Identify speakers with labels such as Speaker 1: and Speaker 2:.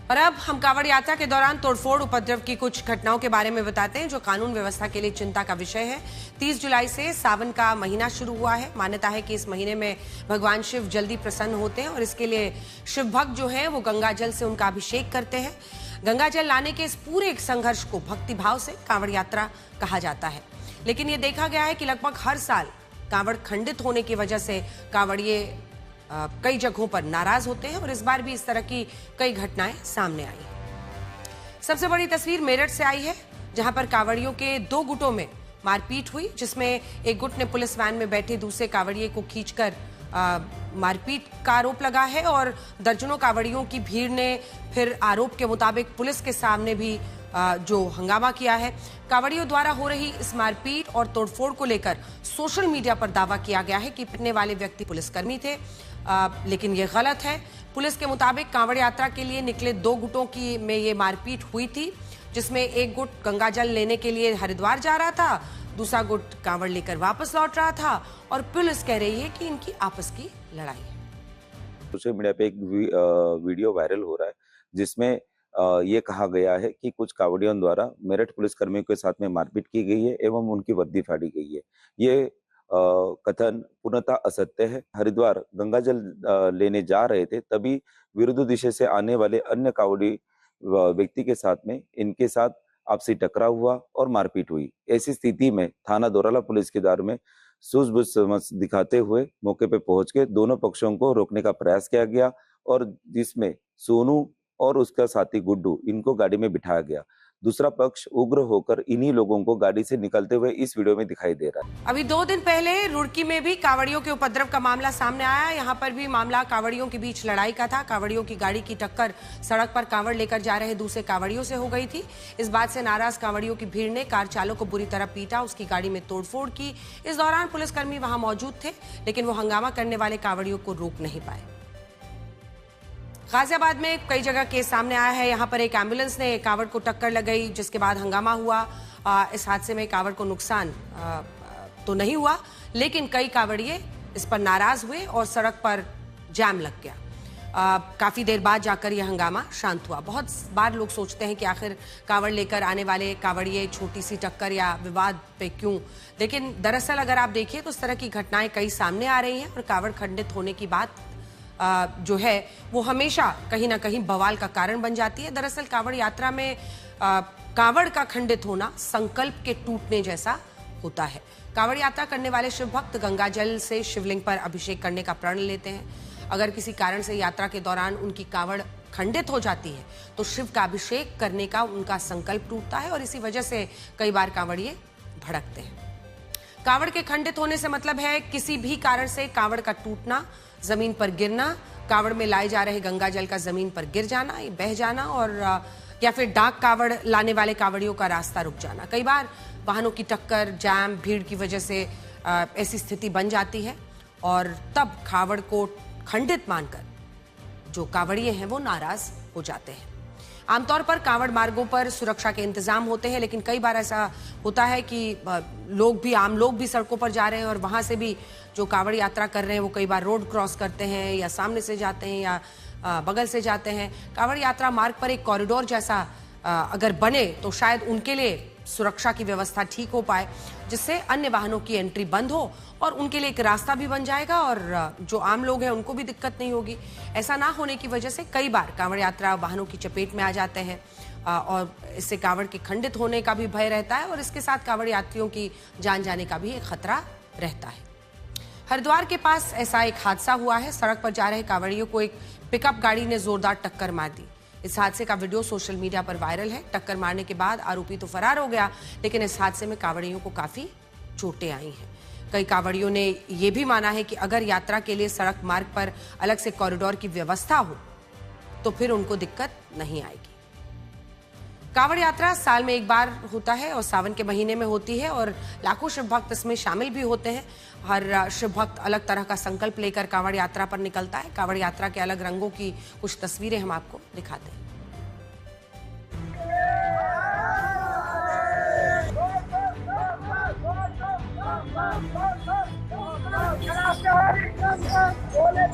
Speaker 1: और अब हम कांवड़ यात्रा के दौरान तोड़फोड़ उपद्रव की कुछ घटनाओं के बारे में बताते हैं जो कानून व्यवस्था के लिए चिंता का विषय है। 30 जुलाई से सावन का महीना शुरू हुआ है। मान्यता है कि इस महीने में भगवान शिव जल्दी प्रसन्न होते हैं और इसके लिए शिव भक्त जो है वो गंगा जल से उनका अभिषेक करते हैं। गंगा जल लाने के इस पूरे संघर्ष को भक्तिभाव से कांवड़ यात्रा कहा जाता है। लेकिन ये देखा गया है कि लगभग हर साल कांवड़ खंडित होने की वजह से कांवड़िए कई जगहों पर नाराज होते हैं और इस बार भी इस तरह की कई घटनाएं सामने आई हैं। सबसे बड़ी तस्वीर मेरठ से आई है, जहां पर कांवड़ियों के 2 गुटों में मारपीट हुई, जिसमें एक गुट ने पुलिस वैन में बैठे दूसरे कांवड़िए को खींचकर मारपीट का आरोप लगा है और दर्जनों कांवड़ियों की भीड़ ने फिर आरोप के मुताबिक पुलिस के सामने भी जो हंगामा किया है। कांवड़ियों द्वारा हो रही इस मारपीट और तोड़फोड़ को लेकर सोशल मीडिया पर दावा किया गया है कि पीटने वाले व्यक्ति पुलिसकर्मी थे, लेकिन ये गलत है। पुलिस के मुताबिक कांवड़ यात्रा के लिए निकले 2 गुटों की में ये मारपीट हुई थी, जिसमें एक गुट गंगा जल लेने के लिए हरिद्वार जा रहा था, दूसरा गुट कांवड़ लेकर वापस लौट रहा था और पुलिस कह रही है कि इनकी आपस की लड़ाई है।
Speaker 2: सोशल मीडिया पे एक वीडियो वायरल हो रहा है जिसमें ये कहा गया है कि कुछ कांवड़ियों द्वारा मेरठ पुलिसकर्मियों के साथ में मारपीट की गई है एवं उनकी वर्दी फाड़ी गई है। ये कथन पूर्णतः असत्य है। हरिद्वार गंगा जल लेने जा रहे थे, तभी विरुद्ध दिशा से आने वाले अन्य कांवड़ी व्यक्ति के साथ में इनके साथ आपसी टकराव हुआ और मारपीट हुई। ऐसी स्थिति में थाना दोराला पुलिस के दार में सूझबूझ समझ दिखाते हुए मौके पे पहुंच के दोनों पक्षों को रोकने का प्रयास किया गया और जिसमें सोनू और उसका साथी गुड्डू इनको गाड़ी में बिठाया गया। दूसरा पक्ष उग्र होकर इन्हीं लोगों को गाड़ी से निकलते हुए इस वीडियो में दिखाई दे रहा है।
Speaker 1: अभी 2 दिन पहले रुड़की में भी कांवड़ियों के उपद्रव का मामला सामने आया। यहाँ पर भी मामला कांवड़ियों के बीच लड़ाई का था। कांवड़ियों की गाड़ी की टक्कर सड़क पर कांवड़ लेकर जा रहे दूसरे कांवड़ियों से हो गई थी। इस बात से नाराज कांवड़ियों की भीड़ ने कार चालक को बुरी तरह पीटा, उसकी गाड़ी में तोड़फोड़ की। इस दौरान पुलिसकर्मी वहां मौजूद थे, लेकिन वो हंगामा करने वाले कांवड़ियों को रोक नहीं पाए। गाजियाबाद में कई जगह केस सामने आया है। यहाँ पर एक एम्बुलेंस ने कांवड़ को टक्कर लगाई, जिसके बाद हंगामा हुआ। इस हादसे में कांवड़ को नुकसान तो नहीं हुआ, लेकिन कई कांवड़िए इस पर नाराज हुए और सड़क पर जाम लग गया। काफी देर बाद जाकर यह हंगामा शांत हुआ। बहुत बार लोग सोचते हैं कि आखिर कांवड़ लेकर आने वाले कांवड़िए छोटी सी टक्कर या विवाद पे क्यों, लेकिन दरअसल अगर आप देखिए तो इस तरह की घटनाएं कई सामने आ रही हैं और कांवड़ खंडित होने की बात जो है वो हमेशा कहीं ना कहीं बवाल का कारण बन जाती है। दरअसल कांवड़ यात्रा में कांवड़ का खंडित होना संकल्प के टूटने जैसा होता है। कांवड़ यात्रा करने वाले शिव भक्त गंगा जल से शिवलिंग पर अभिषेक करने का प्रण लेते हैं। अगर किसी कारण से यात्रा के दौरान उनकी कांवड़ खंडित हो जाती है तो शिव का अभिषेक करने का उनका संकल्प टूटता है और इसी वजह से कई बार कांवड़िए भड़कते हैं। कांवड़ के खंडित होने से मतलब है किसी भी कारण से कांवड़ का टूटना, जमीन पर गिरना, कांवड़ में लाए जा रहे गंगा जल का जमीन पर गिर जाना, बह जाना और या फिर डाक कांवड़ लाने वाले कांवड़ियों का रास्ता रुक जाना। कई बार वाहनों की टक्कर, जाम, भीड़ की वजह से ऐसी स्थिति बन जाती है और तब कांवड़ को खंडित मानकर जो कांवड़िए हैं वो नाराज हो जाते हैं। आमतौर पर कांवड़ मार्गों पर सुरक्षा के इंतजाम होते हैं, लेकिन कई बार ऐसा होता है कि आम लोग भी सड़कों पर जा रहे हैं और वहां से भी जो कांवड़ यात्रा कर रहे हैं वो कई बार रोड क्रॉस करते हैं या सामने से जाते हैं या बगल से जाते हैं। कांवड़ यात्रा मार्ग पर एक कॉरिडोर जैसा अगर बने तो शायद उनके लिए सुरक्षा की व्यवस्था ठीक हो पाए, जिससे अन्य वाहनों की एंट्री बंद हो और उनके लिए एक रास्ता भी बन जाएगा और जो आम लोग हैं उनको भी दिक्कत नहीं होगी। ऐसा ना होने की वजह से कई बार कांवड़ यात्रा वाहनों की चपेट में आ जाते हैं और इससे कांवड़ के खंडित होने का भी भय रहता है और इसके साथ कांवड़ यात्रियों की जान जाने का भी एक खतरा रहता है। हरिद्वार के पास ऐसा एक हादसा हुआ है। सड़क पर जा रहे कांवड़ियों को एक पिकअप गाड़ी ने जोरदार टक्कर मार दी। इस हादसे का वीडियो सोशल मीडिया पर वायरल है। टक्कर मारने के बाद आरोपी तो फरार हो गया, लेकिन इस हादसे में कांवड़ियों को काफी चोटें आई हैं। कई कांवड़ियों ने यह भी माना है कि अगर यात्रा के लिए सड़क मार्ग पर अलग से कॉरिडोर की व्यवस्था हो तो फिर उनको दिक्कत नहीं आएगी। कांवड़ यात्रा साल में एक बार होता है और सावन के महीने में होती है और लाखों शिव भक्त इसमें शामिल भी होते हैं। हर शिव भक्त अलग तरह का संकल्प लेकर कांवड़ यात्रा पर निकलता है। कांवड़ यात्रा के अलग रंगों की कुछ तस्वीरें हम आपको दिखाते हैं।
Speaker 3: बोले